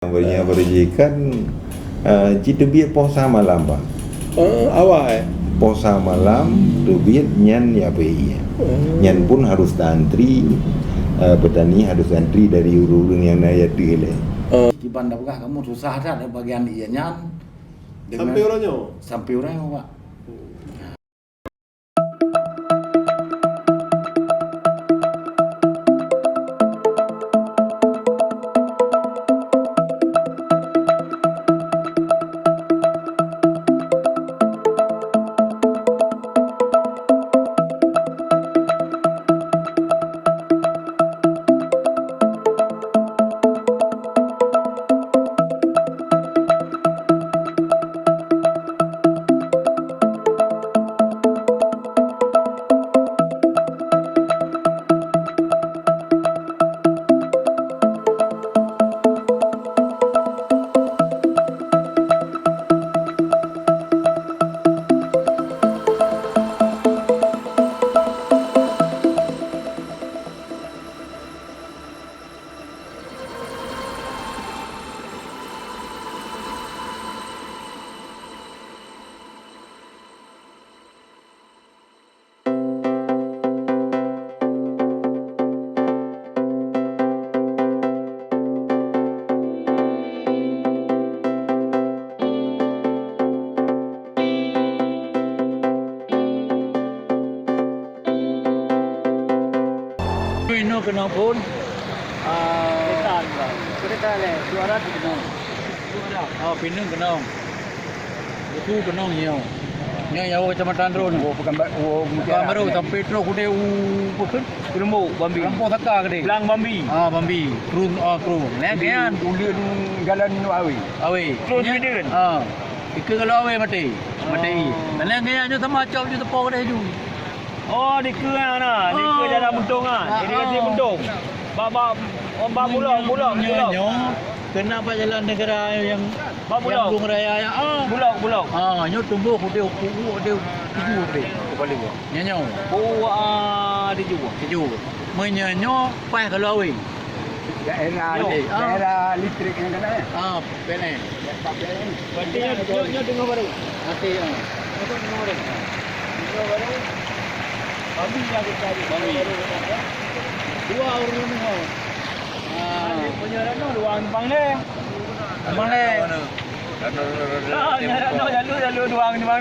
Berjikan kita biar posa malam bang. Awal Posa malam tu biar nyan ya bayi. Nyan pun harus antri, petani harus antri dari urun yang naya dile. Di bandar Pegah kamu susah dah bagian ianya sampai orangnya. sampai orang Pak. Ino kena pun kereta le suara tu kena pinang kena itu kena nyo nyo kecamatan ron bukan baru sampai terus kude bukan Lembu Bambi Lampu Taka gede Belang Bambi Bambi kru legian ulian jalan awe kru dia ikut kalau awe mati legian nyo sama cop je tepok dah hujung. Oh, di ke nah. Di ke jalan Buntung ah. Ini kata Buntung. Bab bulak. Kenapa jalan negara yang Bulak raya yang bulak. nyo tumbuh dia kuku dia tuju dia. Balik gua. Nyo. Di juga. Tuju. Menyo pas kalau awe. Daerah listrik yang kena ya. PLN. Berarti nyo dengar baru. Mati Dengar baru. Bambi yang kita cari. Bambi. Dua orang ni ho. Punya rano dua abang le. Abang le. Nyarano jalu dua abang